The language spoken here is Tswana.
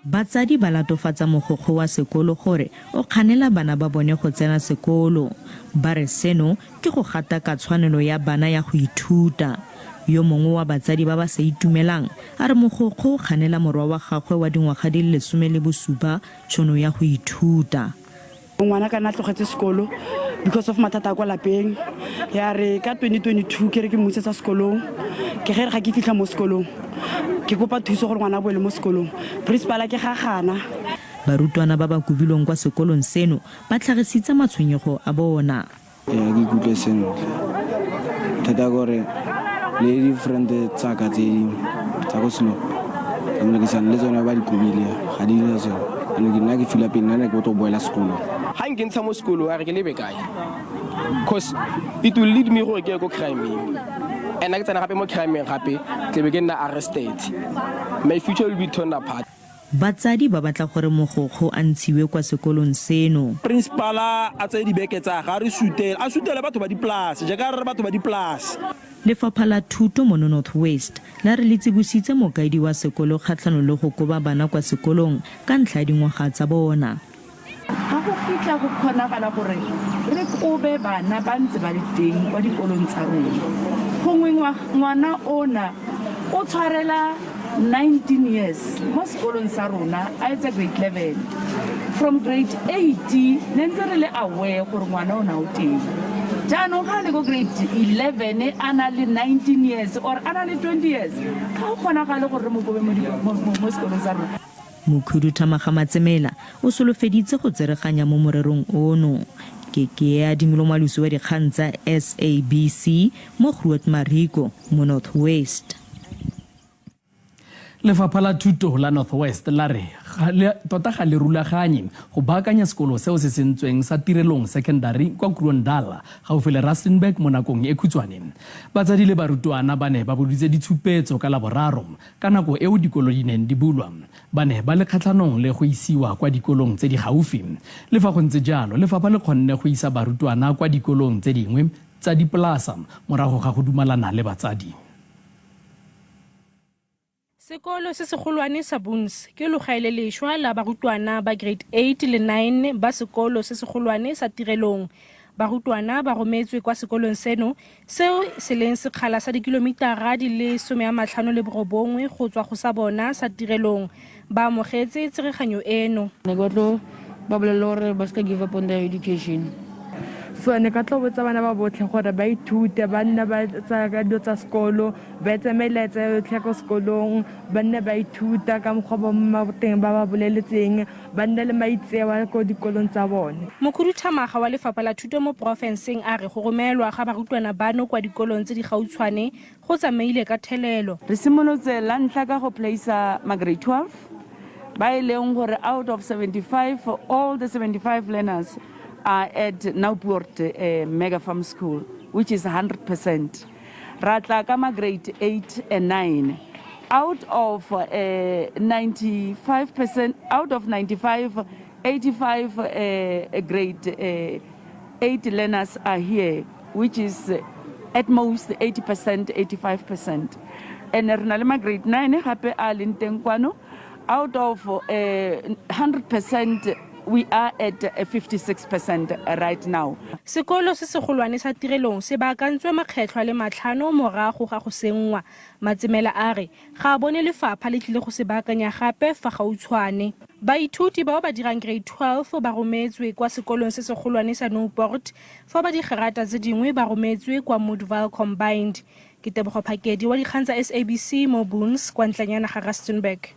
Batsadi ba latofatsa mogokgo wa sekolo gore o kganela bana ba bone go tsena sekolo. Ba re seno ke go gata ka tshwanelo ya bana ya go ithuta. Yo mongwe wa batsadi ba ba sa itumelang a re mogokgo o kganela morwa wa gagwe wa dingwaga di le 17 tšhono ya go ithuta. Ngwana ka nna tlogetse sekolo because of mathata kwa lapeng. Ya re ka 2022 ke re ke motsetsa sekolong. Ke ge ga ke fitla mo sekolong. Ke kopa thuso gore ngwana a boele mo sekolong. Principal ke ga gana. Barutwana ba ba kubilong kwa sekolong seno ba tlhagisitse matshwenyego a bona. Ke ikutlwe sentle. Thata gore le different tsaka tse dingwe tsa go seno. Ke sana le tsona ba di kubile ga di le tsona. Ke nna ke fila pele nna ke go boela sekolo. Ha nke ntsha mo sekolo a re ke lebe kae cause it will lead me gore ke go crime and I ke tsena gape mo crime gape ke be ke nna arrested, my future will be torn apart. Batsadi ba batla gore mogokgo a ntshiwe kwa sekolong seno. Principal a tse di beke tsa ga re a sutela batho ba diplase jaaka re batho ba diplase. Lefapha la Thuto mo Northwest la re le tsibositse mokaedi wa sekolo kgatlhano le go koba bana kwa sekolong ka ntlha ya dingwaga tsa bona. Ga go fitla go kgonagala gore re kobe bana ba ntse ba le teng kwa dikolong tsa rona. Gongwe ngwana ona o tshwarela 19 years mo sekolong sa rona a etsa grade 11. From grade 8 ne ntse re le aware gore ngwana ona o teng. Jaanong ga le go grade 11 a na le 19 years or a na le 20 years ga o kgonagale gore mo kobe mo sekolong sa rona. Mokhuduthamaga Matsemela o solofeditse go tsereganya mo morerong ono. Ke ya dimilo malusi wa dikgang tsa SABC mo Groot Marico mo Northwest. Lefapha la Thuto la Northwest la re tota ga le rulaganye go baakanya sekolo seo se sentsweng sa tirelong sekondari kwa Grootdala gaufi le Rustenburg mo nakong e khutshwane. Batsadi le barutwana ba ne ba boditse ditshupetso ka laboraro ka nako eo dikolo di neng di bulwa. Ba ne ba le kgatlhanong le go isiwa kwa dikolong tse di gaufi. Le fa go ntse jalo lefapha le kgonne go isa barutwana kwa dikolong tse dingwe tsa diplasa morago ga go dumalana le batsadi. Sekolo se segolwane sa Boons ke logaele lešwa la barutwana ba grade 8 le 9 ba sekolo se segolwane sa tirelong. Barutwana ba rometswe kwa sekolong seno seo se leng sekgala sa dikilomitara di le 59 go tswa go sa bona sa tirelong. Ba amogetse tsereganyo eno. Ne go tlo ba bolela gore ba ska give up on their education. So ne ka tlo botsa bana ba botlhe gore ba ithute ba nna ba tsa ka dilo tsa sekolo ba tsemeletse yotlhe ko sekolong ba nne ba ithuta ka mokgwa ba teng ba ba boleletseng ba nne le maitsewa ko dikolong tsa bone. Mokhuduthamaga wa Lefapha la Thuto mo porofenseng a re go romelwa ga barutwana bano kwa dikolong tse di gautshwane go tsamaile ka thelelo. Re simolotse la ntlha ka go placea grade 12 ba ileng gore out of 75 all the 75 learners are at Nauport Mega Farm School, which is 100%. Ratla kama grade 8 and 9. Out of 95%, out of 95, 85 grade 8 learners are here, which is at most 80%, 85%. And Renalema grade 9, hape alinteng kwano. Out of 100%, we are at 56% right now. Sekolo se segolwane sa tirelong se baakantswe makgetlho le matlhano morago ga go senngwa. Matsemela a re ga bone lefapha le tlile go se baakanya gape fa gautshwane. Baithuti bao ba dirang grade 12 ba rometswe kwa sekolong se segolwane sa Newport fa ba digerata tse dingwe ba rometswe kwa Moodville Combined. Ke Tebogo Phakedi wa dikgang tsa SABC mo Boons kwa ntlanyana ga Rustenburg.